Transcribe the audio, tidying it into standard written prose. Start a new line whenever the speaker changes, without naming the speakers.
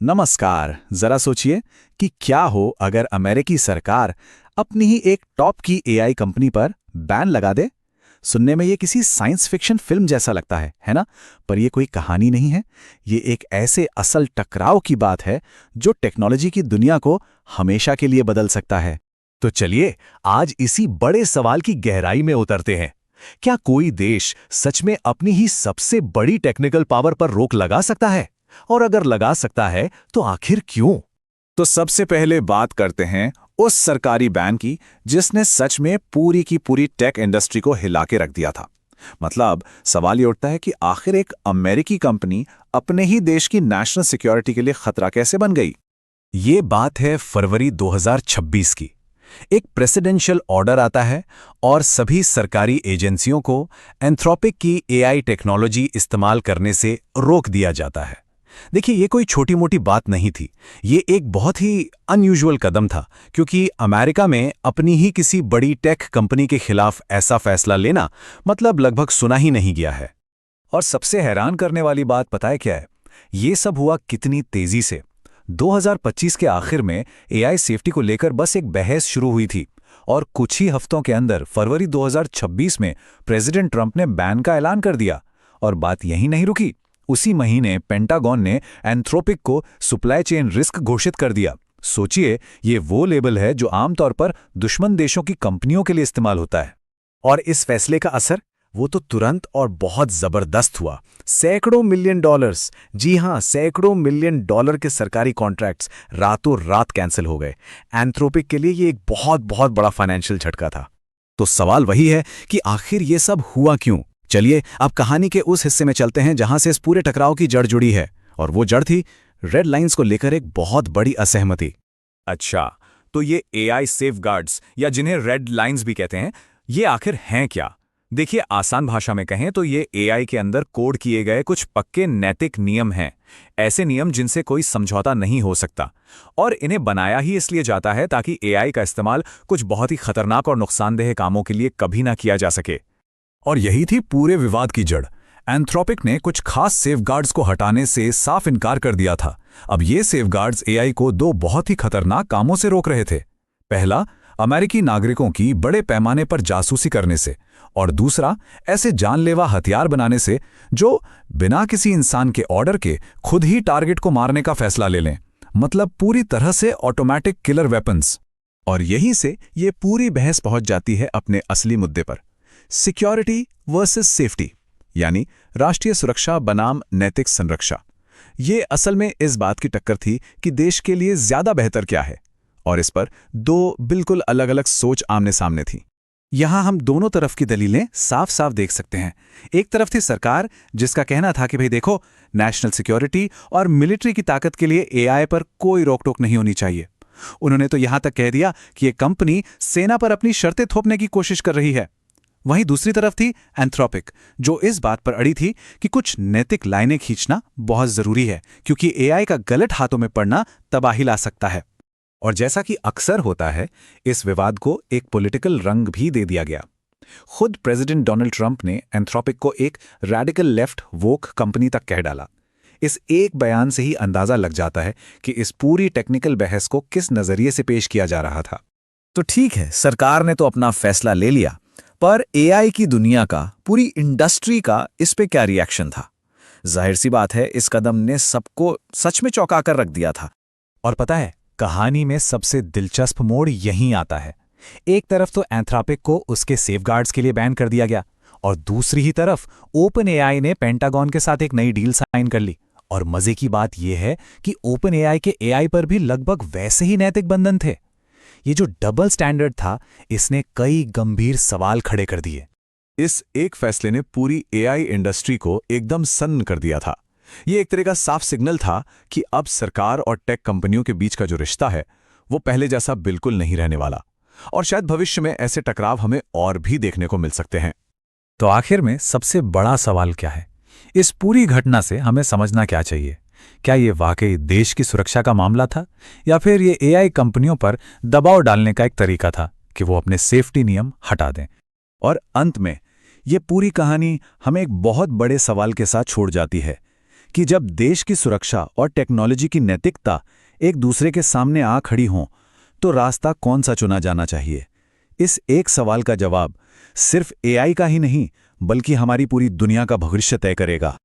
नमस्कार। जरा सोचिए कि क्या हो अगर अमेरिकी सरकार अपनी ही एक टॉप की एआई कंपनी पर बैन लगा दे। सुनने में ये किसी साइंस फिक्शन फिल्म जैसा लगता है ना? पर ये कोई कहानी नहीं है। ये एक ऐसे असल टकराव की बात है जो टेक्नोलॉजी की दुनिया को हमेशा के लिए बदल सकता है।
तो चलिए आज इसी बड़े सवाल की गहराई में उतरते हैं। क्या कोई देश सच में अपनी ही सबसे बड़ी टेक्निकल पावर पर रोक लगा सकता है? और अगर लगा सकता है तो आखिर क्यों?
तो सबसे पहले बात करते हैं उस सरकारी बैन की जिसने सच में पूरी की पूरी टेक इंडस्ट्री को हिला के रख दिया था। मतलब सवाल ये उठता है कि आखिर एक अमेरिकी कंपनी अपने ही देश की नेशनल सिक्योरिटी के लिए खतरा कैसे बन गई।
ये बात है फरवरी 2026 की। एक प्रेसिडेंशियल ऑर्डर आता है और सभी सरकारी एजेंसियों को एंथ्रोपिक की एआई टेक्नोलॉजी इस्तेमाल करने से रोक दिया जाता है। देखिए, ये कोई छोटी मोटी बात नहीं थी। ये एक बहुत ही अनयूजुअल कदम था, क्योंकि अमेरिका में अपनी ही किसी बड़ी टेक कंपनी के खिलाफ ऐसा फैसला लेना मतलब लगभग सुना ही नहीं गया है। और सबसे हैरान करने वाली बात पता है क्या है? ये सब हुआ कितनी तेजी से। 2025 के आखिर में एआई सेफ्टी को लेकर बस एक बहस शुरू हुई थी और कुछ ही हफ्तों के अंदर फरवरी 2026 में प्रेसिडेंट ट्रंप ने बैन का ऐलान कर दिया। और बात यहीं नहीं रुकी। उसी महीने पेंटागन ने एंथ्रोपिक को सप्लाई चेन रिस्क घोषित कर दिया। सोचिए, ये वो लेबल है जो आमतौर पर दुश्मन देशों की कंपनियों के लिए इस्तेमाल होता है। और इस फैसले का असर वो तो तुरंत और बहुत जबरदस्त हुआ। सैकड़ों मिलियन डॉलर्स, जी हां, सैकड़ों मिलियन डॉलर के सरकारी कॉन्ट्रैक्ट्स रातों रात कैंसिल हो गए। एंथ्रोपिक के लिए ये एक बहुत बहुत बड़ा फाइनेंशियल झटका था। तो सवाल वही है कि आखिर ये सब हुआ क्यों? चलिए अब कहानी के उस हिस्से में चलते हैं जहां से इस पूरे टकराव की जड़ जुड़ी है। और वो जड़ थी रेड लाइंस को लेकर एक बहुत बड़ी असहमति।
अच्छा, तो ये एआई सेफगार्ड्स या जिन्हें रेड लाइंस भी कहते हैं, ये आखिर हैं क्या? देखिए, आसान भाषा में कहें तो ये एआई के अंदर कोड किए गए कुछ पक्के नैतिक नियम हैं। ऐसे नियम जिनसे कोई समझौता नहीं हो सकता। और इन्हें बनाया ही इसलिए जाता है ताकि एआई का इस्तेमाल कुछ बहुत ही खतरनाक और नुकसानदेह कामों के लिए कभी ना किया जा सके।
और यही थी पूरे विवाद की जड़। एंथ्रोपिक ने कुछ खास सेफगार्ड्स को हटाने से साफ इनकार कर दिया था। अब ये सेफगार्ड्स एआई को दो बहुत ही खतरनाक कामों से रोक रहे थे। पहला, अमेरिकी नागरिकों की बड़े पैमाने पर जासूसी करने से, और दूसरा, ऐसे जानलेवा हथियार बनाने से जो बिना किसी इंसान के ऑर्डर के खुद ही टारगेट को मारने का फैसला ले लें। मतलब पूरी तरह से ऑटोमेटिक किलर वेपन्स।
और यहीं से ये पूरी बहस पहुंच जाती है अपने असली मुद्दे पर, सिक्योरिटी वर्सेस सेफ्टी, यानी राष्ट्रीय सुरक्षा बनाम नैतिक संरक्षा। ये असल में इस बात की टक्कर थी कि देश के लिए ज्यादा बेहतर क्या है। और इस पर दो बिल्कुल अलग अलग सोच आमने सामने थी। यहां हम दोनों तरफ की दलीलें साफ साफ देख सकते हैं। एक तरफ थी सरकार, जिसका कहना था कि भाई देखो, नेशनल सिक्योरिटी और मिलिट्री की ताकत के लिए एआई पर कोई रोक टोक नहीं होनी चाहिए। उन्होंने तो यहां तक कह दिया कि ये कंपनी सेना पर अपनी शर्तें थोपने की कोशिश कर रही है। वहीं दूसरी तरफ थी एंथ्रोपिक, जो इस बात पर अड़ी थी कि कुछ नैतिक लाइनें खींचना बहुत जरूरी है, क्योंकि एआई का गलत हाथों में पड़ना तबाही ला सकता है। और जैसा कि अक्सर होता है, इस विवाद को एक पॉलिटिकल रंग भी दे दिया गया। खुद प्रेसिडेंट डोनाल्ड ट्रंप ने एंथ्रोपिक को एक रैडिकल लेफ्ट वोक कंपनी तक कह डाला। इस एक बयान से ही अंदाजा लग जाता है कि इस पूरी टेक्निकल बहस को किस नजरिए से पेश किया जा रहा था।
तो ठीक है, सरकार ने तो अपना फैसला ले लिया, पर एआई की दुनिया का, पूरी इंडस्ट्री का इस पे क्या रिएक्शन था? जाहिर सी बात है, इस कदम ने सबको सच में चौंका कर रख दिया था। और पता है, कहानी में सबसे दिलचस्प मोड़ यहीं आता है। एक तरफ तो एंथ्रोपिक को उसके सेफगार्ड्स के लिए बैन कर दिया गया, और दूसरी ही तरफ ओपन एआई ने पेंटागन के साथ एक नई डील साइन कर ली। और मजे की बात यह है कि ओपन एआई के एआई पर भी लगभग वैसे ही नैतिक बंधन थे। ये जो डबल स्टैंडर्ड था, इसने कई गंभीर सवाल खड़े कर दिए।
इस एक फैसले ने पूरी एआई इंडस्ट्री को एकदम सन्न कर दिया था। ये एक तरह का साफ सिग्नल था कि अब सरकार और टेक कंपनियों के बीच का जो रिश्ता है, वो पहले जैसा बिल्कुल नहीं रहने वाला। और शायद भविष्य में ऐसे टकराव हमें और भी देखने को मिल सकते हैं।
तो आखिर में सबसे बड़ा सवाल क्या है? इस पूरी घटना से हमें समझना क्या चाहिए? क्या ये वाकई देश की सुरक्षा का मामला था, या फिर ये एआई कंपनियों पर दबाव डालने का एक तरीका था कि वो अपने सेफ्टी नियम हटा दें?
और अंत में ये पूरी कहानी हमें एक बहुत बड़े सवाल के साथ छोड़ जाती है
कि जब देश की सुरक्षा और टेक्नोलॉजी की नैतिकता एक दूसरे के सामने आ खड़ी हों, तो रास्ता कौन सा चुना जाना चाहिए? इस एक सवाल का जवाब सिर्फ एआई का ही नहीं, बल्कि हमारी पूरी दुनिया का भविष्य तय करेगा।